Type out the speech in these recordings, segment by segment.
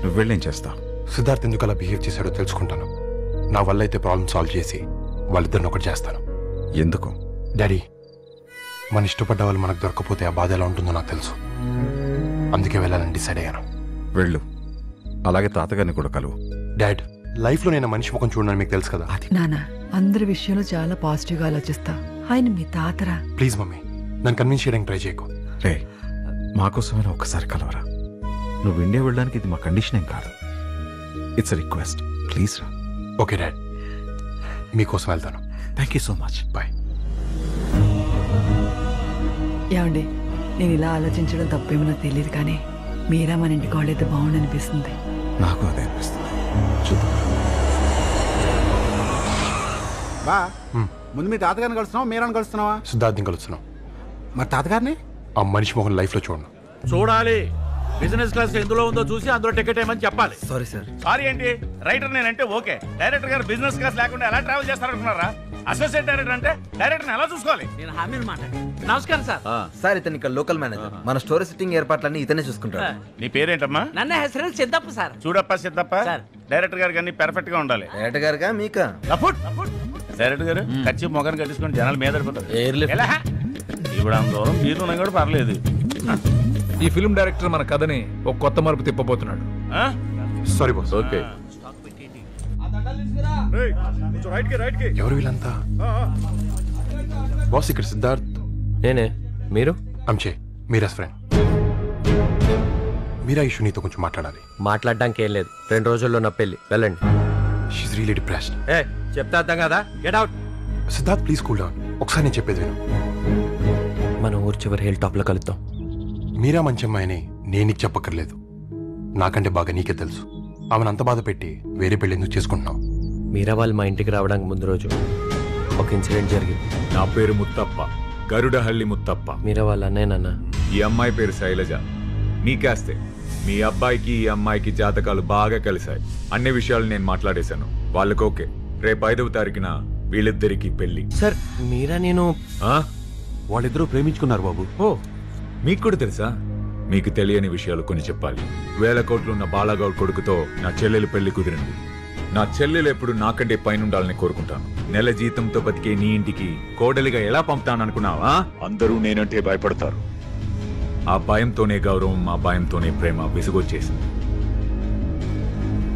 నువ్వు వెళ్ళేం చేస్తావు? సిద్ధార్థ్ ఎందుకు అలా బిహేవ్ చేశాడో తెలుసుకుంటాను. నా వల్ల అయితే ప్రాబ్లం సాల్వ్ చేసి వాళ్ళిద్దరిని ఒకటి చేస్తాను. ఎందుకు? డాడీ, మన ఇష్టపడ్డ వాళ్ళు మనకు దొరకపోతే ఆ బాధ ఎలా ఉంటుందో నాకు తెలుసు. అందుకే వెళ్ళాలని డిసైడ్ అయ్యాను. వెళ్ళు. అలాగే తాతగారిని కూడా కలువు. డాడ్, లైఫ్లో నేను మనిషి ముఖం చూడని మీకు తెలుసు కదా. నాన్న, అందరి విషయంలో చాలా పాజిటివ్గా ఆలోచిస్తా. ఆయన మీ తాతరా. ప్లీజ్ మమ్మీ, నన్ను కన్విన్స్ చేయడానికి ట్రై చేయకు. రే, మాకోసమైనా ఒక్కసారి కలవరా. నువ్వు ఇండియా వెళ్ళడానికి ఇది మా కండిషన్ ఏం కాదు. It's request. ప్లీజ్ రా. ఓకే డాడ్, మీకోసం వెళ్తాను. Thank you so much. Bye. ఏమండి, నేను ఇలా ఆలోచించడం తప్పేమో నాకు తెలియదు, కానీ మీరా మన ఇంటికి వాళ్ళైతే బాగుండనిపిస్తుంది. నాకు అదే అనిపిస్తుంది. చూద్దాం. బా, ముందు మీ తాతగారిని కలుస్తున్నావా మీరాని కలుస్తున్నావా? సిద్ధార్థని కలుస్తున్నాం. మరి తాతగారిని ఆ మనిషి ముఖం లైఫ్లో చూడను. చూడాలి. బిజినెస్ క్లాస్ ఎందులో ఉందో చూసి అందులో టికెట్ ఏమని చెప్పాలి. Sorry sir. సారీ ఏంటి? రైటర్ నేనంటే ఓకే, డైరెక్టర్ గారు బిజినెస్ క్లాస్ లేకుండా ఎలా ట్రావెల్ చేస్తారనుకున్నారా? అసోసియేట్ డైరెక్టర్ అంటే డైరెక్టర్ ఎలా చూసుకోవాలి? నేను హామీని మాట్లాడి. నమస్కారం సార్. సార్ ఇతను ఇక్కడ లోకల్ మేనేజర్. మన స్టోరీ సిట్టింగ్ ఏర్పాట్లన్నీ ఇతనే చూసుకుంటాడు. నీ పేరేంటమ్మా? ನನ್ನ ಹೆಸರು ಸಿದ್ದಪ್ಪ ಸರ್. చూడప్ప సిద్ధప్ప, డైరెక్టర్ గారికి అన్ని పెర్ఫెక్ట్ గా ఉండాలి. డైరెక్టర్ గారుగా మీకా? డైరెక్టర్ గారు కచ్చి మొగన్ కట్టించుకొని జనాలు మీద పడిపోతారు. ఇప్పుడు అంత దూరం మీరు కూడా పర్లేదు. ఈ ఫిల్మ్ డైరెక్టర్ మన కథని ఒక కొత్త మలుపు తిప్పబోతున్నాడు. Sorry boss. ఓకే. ఎవరు వీళ్ళంతా? బాస్, ఇక్కడ సిద్ధార్థ్. నేనే. మీరు? అంచే, మీరాస్ ఫ్రెండ్. మీరా ఇష్యూ నీతో కొంచెం మాట్లాడాలి. మాట్లాడడానికి ఏం లేదు, 2 రోజుల్లో నా పెళ్లి. వెళ్ళండి. She really depressed. చెప్తా అర్థం కదా. Get out. Siddharth, please cool down. ఒకసారి నేను చెప్పేది విను. మన ఊరు చివరి హిల్ టాప్ లో కలుద్దాం. మీరా మంచి అమ్మాయిని నేను నీకు చెప్పక్కర్లేదు. నాకంటే బాగా నీకే తెలుసు. ఆమెను అంత బాధ పెట్టి వేరే పెళ్లి ఎందుకు చేసుకుంటున్నావు? మీరా వాళ్ళు మా ఇంటికి రావడానికి ముందు రోజు ఒక ఇన్సిడెంట్ జరిగింది. నా పేరు ముత్తప్ప, గరుడహల్లి ముత్తప్ప. మీరా వాళ్ళ అన్నయ్యనన్న. ఈ అమ్మాయి పేరు శైలజ. నీకేస్తే మీ అబ్బాయికి ఈ అమ్మాయికి జాతకాలు బాగా కలిశాయి. అన్ని విషయాలు నేను మాట్లాడేశాను. వాళ్ళకి ఓకే. రేపు 5వ తారీఖున వీళ్ళిద్దరికి పెళ్లి. సార్, మీరా నేను వాళ్ళిద్దరూ ప్రేమించుకున్నారు బాబు. ఓ, మీకు కూడా తెలుసా? మీకు తెలియని విషయాలు కొన్ని చెప్పాలి. 1000 కోట్లున్న బాలాగౌడ్ కొడుకుతో నా చెల్లెలు పెళ్లి కుదిరింది. నా చెల్లెలు ఎప్పుడు నాకంటే పైనుండాలని కోరుకుంటాను. నెల జీతంతో బతికే నీ ఇంటికి కోడలిగా ఎలా పంపుతాననుకున్నావా? అందరూ నేనంటే భయపడతారు. ఆ భయంతోనే గౌరవం, ఆ భయంతోనే ప్రేమ విసుగొచ్చేసింది.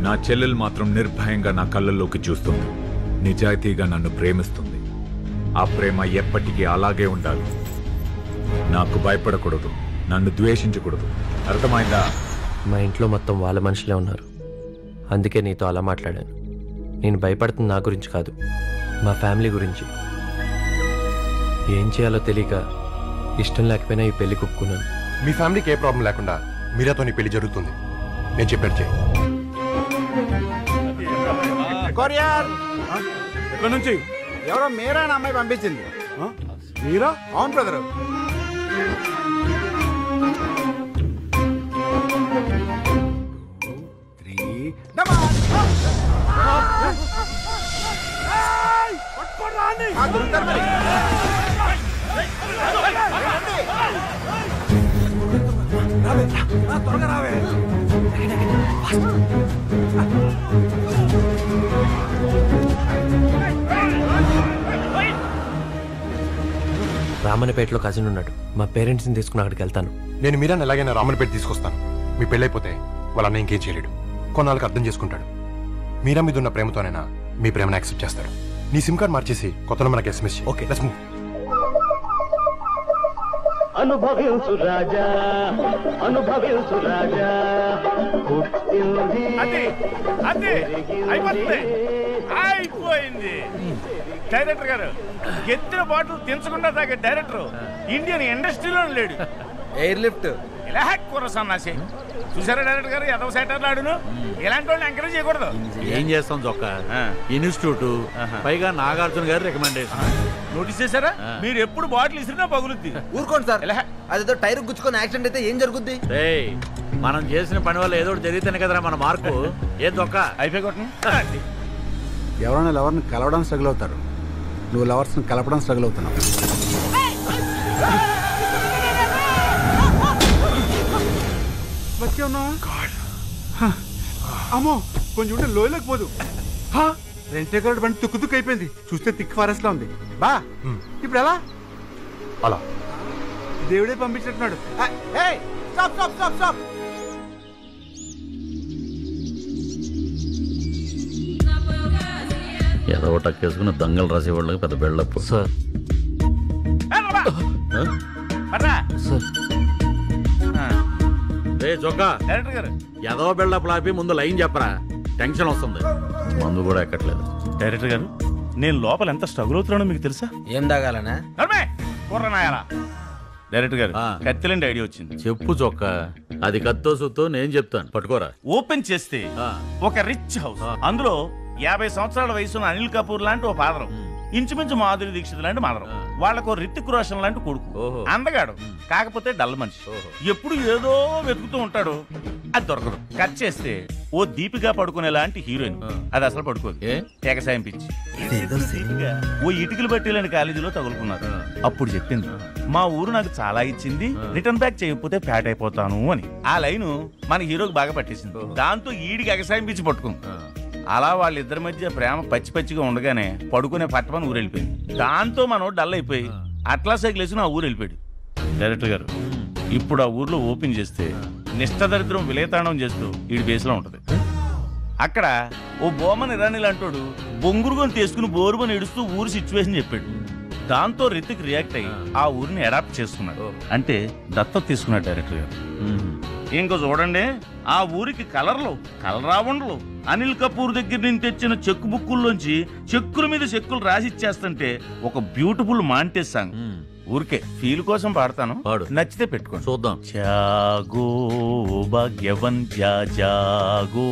నా చెల్లెలు మాత్రం నిర్భయంగా నా కళ్ళల్లోకి చూస్తుంది. నిజాయితీగా నన్ను ప్రేమిస్తుంది. ఆ ప్రేమ ఎప్పటికీ అలాగే ఉండాలి. నాకు భయపడకూడదు, నన్ను ద్వేషించకూడదు. అర్థమైందా? మా ఇంట్లో మొత్తం వాళ్ళ మనుషులే ఉన్నారు. అందుకే నీతో అలా మాట్లాడాను. నేను భయపడుతుంది నా గురించి కాదు, మా ఫ్యామిలీ గురించి. ఏం చేయాలో తెలియక ఇష్టం లేకపోయినా ఈ పెళ్లి కుప్పుకున్నాను. మీ ఫ్యామిలీకి ఏ ప్రాబ్లం లేకుండా మీరాతో నీ పెళ్లి జరుగుతుంది. నేను చెప్పాడు చేయి. కొరియర్ ఇక్కడ నుంచి ఎవరో మీరా అనే అమ్మాయి పంపించింది. మీరా? అవును బ్రదరు. త్వరగా రావే. రామన్నపేటలో కజిన్ ఉన్నాడు. మా పేరెంట్స్ని తీసుకుని అక్కడికి వెళ్తాను. నేను మీరాని ఎలాగైనా రామన్నపేట తీసుకొస్తాను. మీ పెళ్ళైపోతే వాళ్ళ అన్న ఇంకేం చేయలేడు. కొన్నాళ్ళకి అర్థం చేసుకుంటాడు. మీరా మీద ఉన్న ప్రేమతోనైనా మీ ప్రేమను యాక్సెప్ట్ చేస్తాడు. నీ సిమ్ కార్డ్ మార్చేసి కొత్త నెంబర్కి SMS. Okay, let's move. అనుభవించు రాజా, అనుభవించు రాజా. అయిపోయింది. డైరెక్టర్ గారు ఎత్తిన బాటిల్ తెంచకుండా తాగే డైరెక్టర్ ఇండియన్ ఇండస్ట్రీలో లేడు. ఎయిర్ లిఫ్ట్ ఇలా కూర సన్నాసి. చూసారా డైరెక్టర్ గారు ఎదవ సైటర్లు ఆడును. ఇలాంటి వాళ్ళని ఎంకరేజ్ చేయకూడదు. ఏం చేస్తాం చొక్క ఇన్స్టిట్యూట్, పైగా నాగార్జున గారు రికమెండేషన్. నోటీస్ చేశారా? మీరు ఎప్పుడు బాటిల్ ఇసిరినా పగులుద్ది. ఊరుకోండి సార్. అదేదో టైర్ గుచ్చుకొని యాక్సిడెంట్ అయితే ఏం జరుగుద్ది? మనం చేసిన పని వల్ల ఏదో జరిగితేనే కదరా మన మార్కు. ఏం చొక్క అయిపోయి కొట్టండి. ఎవరైనా లవర్ని కలవడానికి స్ట్రగుల్ అవుతారు. నువ్వు లవర్స్ని కలపడం స్ట్రగుల్ అవుతున్నావు. అమ్మో కొంచెం ఉంటే లోయలోకి పోదు. రెంటే కరోడ్ బండి తుక్కు తుక్కు అయిపోయింది. చూస్తే థిక్ ఫారెస్ట్ లా ఉంది. బా ఇప్పుడు ఎలా? అలా దేవుడే పంపించినట్టున్నాడు. Stop stop stop stop. ఏదో టక్కేసుకుని దంగలు రాసేవాళ్ళకి పెద్ద బెళ్ళప్పు. సార్ రే చొక్కా, డైరెక్టర్ గారు ఏదో బెళ్ళప్పు ఆపి ముందు లైన్ చెప్పరా, టెన్షన్ వస్తుంది. మందు కూడా ఎక్కట్లేదు. డైరెక్టర్ గారు నేను లోపల ఎంత స్ట్రగుల్ అవుతున్నానో మీకు తెలుసా? ఏం తాగాలనా? డైరెక్టర్ గారు కత్తిలండి ఐడియా వచ్చింది. చెప్పు చొక్కా, అది కత్తో సుత్తో నేను చెప్తాను, పట్టుకోరా. ఓపెన్ చేస్తే ఒక రిచ్ హౌస్, అందులో 50 సంవత్సరాల వయసున్న అనిల్ కపూర్ లాంటి ఓ ఫాదరం, ఇంచుమించు మాధురి దీక్షిత్ లాంటి మదరం, వాళ్ళకు రితిక్ రోషన్ లాంటి కొడుకు, అందగాడు కాకపోతే డల్ మనిషి, ఎప్పుడు ఏదో వెతుకుతూ ఉంటాడు, అది దొరకదు. కట్ చేస్తే ఓ దీపిగా పడుకునే లాంటి హీరోయిన్, అది అసలు పడుకోదు, ఎగసాయం పిచ్చి. ఓ ఇటుకలు బట్టీలని కాలేజీలో తగులుకున్నారు. అప్పుడు చెప్పింది, మా ఊరు నాకు చాలా ఇచ్చింది, రిటర్న్ బ్యాక్ చేయకపోతే ఫ్యాట్ అయిపోతాను అని. ఆ లైను మన హీరోకి బాగా పట్టేసింది. దాంతో ఈడికి ఎగసాయం పిచ్చి పట్టుకుంది. అలా వాళ్ళిద్దరి మధ్య ప్రేమ పచ్చి పచ్చిగా ఉండగానే పడుకునే పట్టమని ఊరు వెళ్ళిపోయింది. దాంతో మనం డల్ అయిపోయి అట్లా సైకిల్ వేసుకుని ఆ ఊరు వెళ్ళిపోయాడు. డైరెక్టర్ గారు ఇప్పుడు ఆ ఊర్లో ఓపెన్ చేస్తే నిష్టదరిద్రం విలేతాండం చేస్తూ ఈడి బేస్లో ఉంటది. అక్కడ ఓ బోమన్ ఇరానీ లాంటోడు బొంగురుగొని తీసుకుని బోరుమని ఏడుస్తూ ఊరు సిచ్యువేషన్ చెప్పాడు. దాంతో రితిక్ రియాక్ట్ అయ్యి ఆ ఊరిని అడాప్ట్ చేసుకున్నాడు, అంటే దత్తత తీసుకున్నాడు డైరెక్టర్ గారు. ఇంకో చూడండి, ఆ ఊరికి కలరావండ్లు అనిల్ కపూర్ దగ్గర నుంచి తెచ్చిన చెక్ బుక్కుల్లోంచి చెక్కుల మీద చెక్కులు రాసిచ్చేస్తుంటే ఒక బ్యూటిఫుల్ మాంటేజ్ సాంగ్. ఊరికే ఫీల్ కోసం పాడతాను, నచ్చితే పెట్టుకోండి. చూద్దాం. జాగో ఓ భాగ్యవన్ జాగో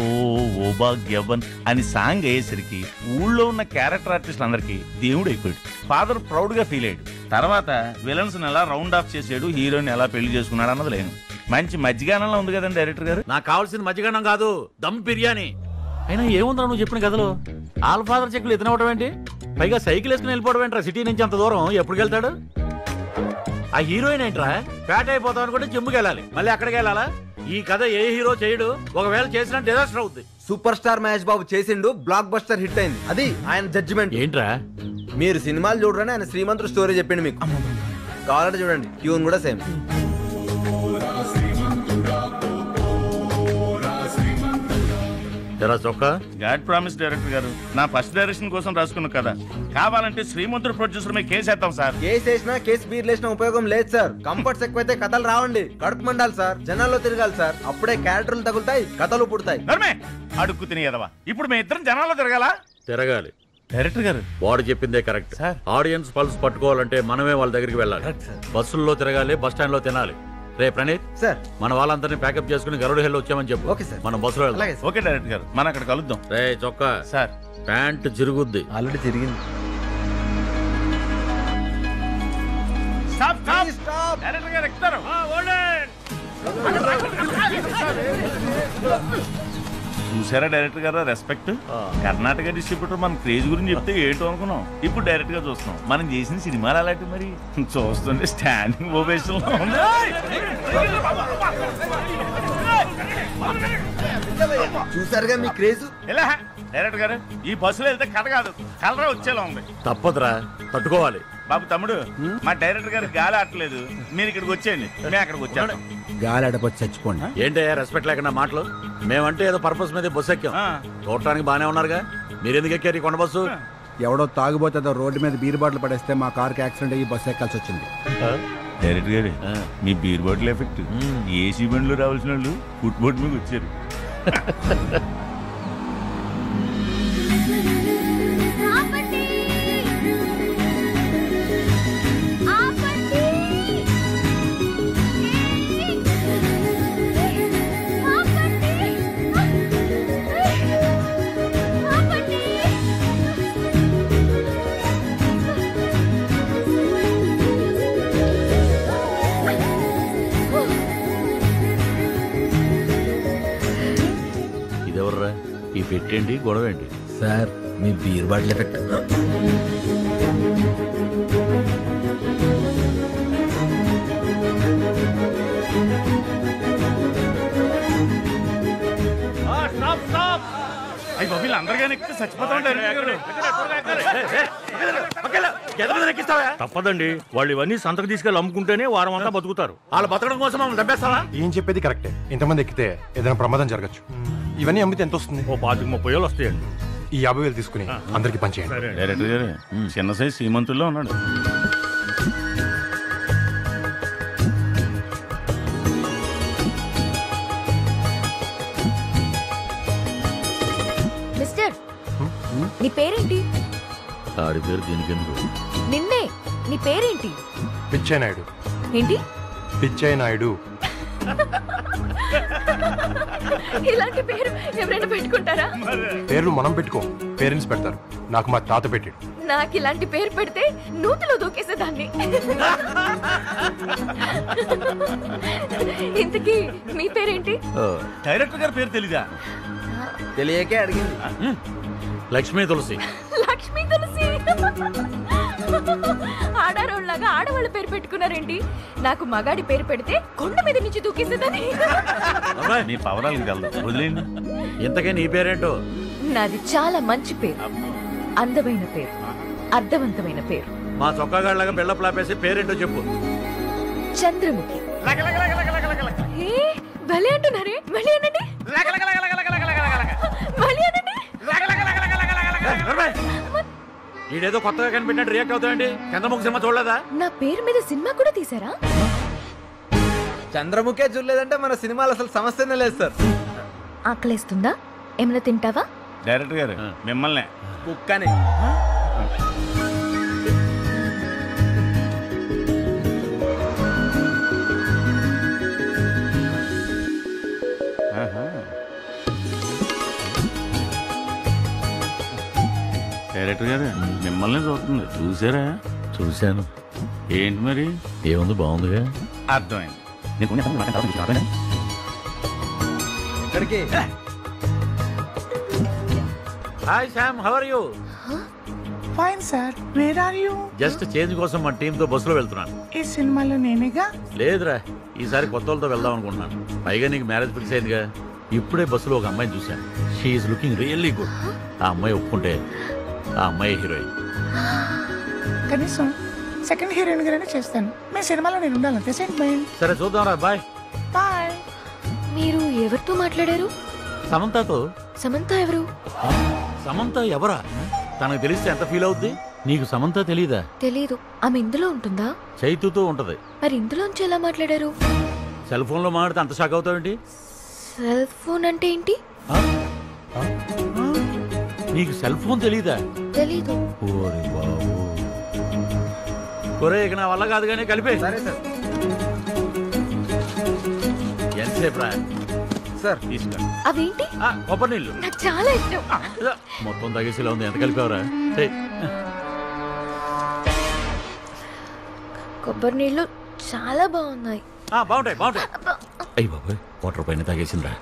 ఓ భాగ్యవన్ అని సాంగ్ అయ్యేసరికి ఊళ్ళో ఉన్న క్యారెక్టర్ ఆర్టిస్ట్ అందరికి దేవుడు అయిపోయాడు. ఫాదర్ ప్రౌడ్ గా ఫీల్ అయ్యాడు. తర్వాత విలన్స్ ఎలా రౌండ్ ఆఫ్ చేసాడు, హీరోని ఎలా పెళ్లి చేసుకున్నాడు అన్నది లేను. మంచి మజ్జిగానంలో ఉంది కదండి డైరెక్టర్ గారు. నాకు కావాల్సిన మజ్జిగానం కాదు, దమ్ బిర్యానీ. అయినా ఏముందా నువ్వు చెప్పిన కథలో? ఆల్ ఫాదర్ చెక్కులు ఇతనవడం ఏంటి? పైగా సైకిల్ వేసుకుని వెళ్ళిపోవడం ఏంట్రా? సిటీ నుంచి అంత దూరం ఎప్పుడు వెళ్తాడు? ఆ హీరోయిన్ ఏంట్రా? ఫ్యాట్ అయిపోతాం అనుకుంటే జిమ్కి వెళ్ళాలి, మళ్ళీ అక్కడికి వెళ్ళాలా? ఈ కథ ఏ హీరో చేయడు, ఒకవేళ చేసిన డిజాస్టర్ అవుద్ది. సూపర్ స్టార్ మహేష్ బాబు చేసిండు, బ్లాక్ బస్టర్ హిట్ అయింది. అది ఆయన జడ్జిమెంట్. ఏంట్రా మీరు సినిమాలు చూడరని ఆయన శ్రీమంతుడు స్టోరీ చెప్పిండు మీకు. కావాలంటే చూడండి, ట్యూన్ కూడా సేమ్. గాడ్ ప్రామిస్ డైరెక్టర్ గారు, నా ఫస్ట్ డైరెక్షన్ కోసం రాసుకున్న కదా, కావాలంటే శ్రీమంతుడు ప్రొడ్యూసర్ మీద కేసు వేస్తాం సార్. కేసు వేసినా కేసు బీర్ లేసిన ఉపయోగం లేదు సార్. కంఫర్ట్స్ ఎక్కువైతే కథలు రావండి, కడుపు మండాలి సార్, జనాల్లో తిరగాలి సార్, అప్పుడే క్యారెక్టర్లు తగులుతాయి, కథలు పుడతాయి. అడుక్కు తినేదవా, ఇప్పుడు మేము ఇద్దరం జనాల్లో తిరగాలి. డైరెక్టర్ గారు వాడు చెప్పిందే కరెక్ట్. ఆడియన్స్ పల్స్ పట్టుకోవాలంటే మనమే వాళ్ళ దగ్గరికి వెళ్ళాలి. బస్సుల్లో తిరగాలి, బస్ స్టాండ్ లో తినాలి. రే ప్రణీత్ సార్, మన వాళ్ళందరినీ ప్యాకప్ చేసుకుని గరుడు హెల్ వచ్చామని చెప్పు. ఓకే సార్, మనం బస్సులో వెళ్దాం. ఓకే డైరెక్టర్ గారు, మనం అక్కడ కలుద్దాం. రే చొక్కా సార్, ప్యాంట్ చిరుగుద్ది. ఆల్రెడీ తిరిగింది. డైరెక్టర్ గారు ఎక్కుతారు. చూసారా డైరెక్టర్ గారు రెస్పెక్ట్. కర్ణాటక డిస్ట్రిబ్యూటర్ మన క్రేజ్ గురించి చెప్తే ఏంటో అనుకున్నాం, ఇప్పుడు డైరెక్ట్ గా చూస్తున్నాం. మనం చేసిన సినిమాలు అలాంటి మరి చూస్తుంటే స్టాండింగ్ ఓవేషన్ లో ఉంది. చూసారుగా మీ క్రేజ్. ఎలా డైరెక్టర్ గారు, ఈ బస్సులో వెళ్తే కథ కాదు కలరా వచ్చేలా ఉంది. తప్పదురా, తట్టుకోవాలి. బాబు తమ్ముడు, మా డైరెక్టర్ గారు గాలి ఆటలేదు, మీరు ఇక్కడికి వచ్చేయండి, మేము అక్కడికి వచ్చాను. గాలి ఆడపోతే చచ్చిపోండి. ఏంటి రెస్పెక్ట్ లేకుండా మాటలు? మేమంటే ఏదో పర్పస్ మీద బస్సు ఎక్కాం, చూడటానికి బానే ఉన్నారుగా. మీరెందుకు ఎక్కారు ఈ కొండ బస్సు? ఎవడో తాగుబోతే రోడ్డు మీద బీర్ బాటిల్ పడేస్తే మా కార్కి యాక్సిడెంట్ అయ్యి బస్సు ఎక్కాల్సి వచ్చింది. డైరెక్టర్ గారు, మీ బీర్ బాటిల్ ఎఫెక్ట్ ఏసీ బండ్లో రావాల్సిన వాళ్ళు ఫుట్ బోర్డు మీద వచ్చారు. ఇదెవర్రా? ఈ పెట్టేంటి, గొడవ ఏంటి? సార్, మీ beer bottle effect. Stop stop అయ్యి బాబు వీళ్ళందరిగా ఎక్కితే చచ్చిపోతా ఉంటారు. తప్పదండి, వాళ్ళు ఇవన్నీ సంతకు తీసుకెళ్ళి అమ్ముకుంటేనే వారం అంతా బతుకుతారు. వాళ్ళు బతకడం కోసం మమ్మల్ని చంపేస్తావా? ఏం చెప్పేది కరెక్టే. ఇంతమంది ఎక్కితే ఏదైనా ప్రమాదం జరగచ్చు. ఇవన్నీ అమ్మితే ఎంత వస్తుంది? ఓ 25-30 వేలు వస్తాయండి. ఈ 50,000 తీసుకుని అందరికి పంచేయండి. డైరెక్టర్ గారు చిన్న సైజ్ సీమంతుల్లో ఉన్నాడు. మిస్టర్, నీ పేరేంటి? ఆడి పేరు దీనికెందుకు? నిన్నే, నీ పేరేంటి? పిచ్చయ్య నాయుడు. ఏంటి? పిచ్చయ్య నాయుడు. ఇలాంటి పేరు ఎవరైనా పెట్టుకుంటారా? పేర్లు మనం పెట్టుకో, పేరెంట్స్ పెడతారు. నాకు మా తాత పెట్టాడు. నాకు ఇలాంటి పేరు పెడితే నూతిలో దూకేసేదాన్ని. ఇంతకీ మీ పేరేంటి? డైరెక్టర్ గారి పేరు తెలీదా? తెలియకే అడిగింది. లక్ష్మీ తులసి. లక్ష్మీ తులసి. ఆడారోళ్ళగా ఆడవాళ్ళ పేరు పెట్టుకున్నారేంటి? నాకు మగాడి పేరు పెడితే కొండ మీద నుంచి దూకేసేదని. నీ పవరాలకు తెలదు, వదిలేండి. ఇంతకే నీ పేరేంటో? నాది చాలా మంచి పేరు, అందమైన పేరు, అర్థవంతమైన పేరు. మా చొక్కాగాళ్ళగా బిళ్ళప్ లాపేసి పేరేంటో చెప్పు. చంద్రముఖి. ఏ భలే అంటున్నారే, మళ్ళీ అనండి. మళ్ళీ అనండి. ఈడేదో కొత్తగా కనిపెట్టినట్టు రియాక్ట్ అవుతాయండి. చంద్రముఖి సినిమా చూడలేదా? నా పేరు మీద సినిమా కూడా తీసారా? చంద్రముఖే చూడలేదంటే మన సినిమాలు అసలు సమస్యనే లేదు సార్. ఆకలేస్తుందా? ఏమైనా తింటావా? డైరెక్టర్ గారు మిమ్మల్ని కుక్కని. డైరెక్టర్ గారు మిమ్మల్ని చూస్తుంది, చూసారా? చూశాను. ఏంటి మరి? ఏముంది, బాగుందిగా. అర్థమైంది. ఇక్కడికి. Hi Sam, how are you? Fine sir, where are you? Just change కోసం మన టీమ్ తో బస్సులో వెళ్తున్నాను. ఈ సినిమాలో నేనేగా. లేదురా, ఈసారి కొత్త వాళ్ళతో వెళ్దాం అనుకుంటున్నాను. పైగా నీకు మ్యారేజ్ ఫిక్స్ అయిందిగా. ఇప్పుడే బస్సులో ఒక అమ్మాయిని చూశాను. She's looking really good. ఆ అమ్మాయి ఒప్పుకుంటే ఆ అమ్మాయి హీరోయిన్. కనీసం సెకండ్ హీరోయిన్ గానే చేస్తాను. మీ సినిమాలో నేను ఉండాలంటే సెంటిమెంట్. సరే చూద్దాం రా, బాయ్. బాయ్. మీరు ఎవరితో మాట్లాడారు? సమంతతో. సమంత ఎవరు? సమంత ఎవరా? తనకు తెలిస్తే ఎంత ఫీల్ అవుద్ది? నీకు సమంత తెలీదా? తెలీదు. ఆమె ఇందులో ఉంటుందా? చైతుతో ఉంటది. మరి ఇందులోంచి ఎలా మాట్లాడారు? సెల్ ఫోన్ లో మాట్లాడితే అంత షాక్ అవుతావేంటి? సెల్ ఫోన్ అంటే ఏంటి? నీకు సెల్ ఫోన్ తెలీదా? తెలీదు. ఓరే బాబు. ఒరే, ఇక నా వల్ల కాదు కానీ కలిపే. సరే సార్. ఎంతసేపు రా సార్? తీసుకురా. అవేంటి? కొబ్బరి నీళ్ళు. నాకు చాలా ఇష్టం. మొత్తం తగేసిలా ఉంది. ఎంత కలిపావరా? కొబ్బరి నీళ్ళు చాలా బాగున్నాయి. బాగుంటాయి బాగుంటాయి. అయ్యి బాబాయ్, వాటర్ పైన తాగేసిందా?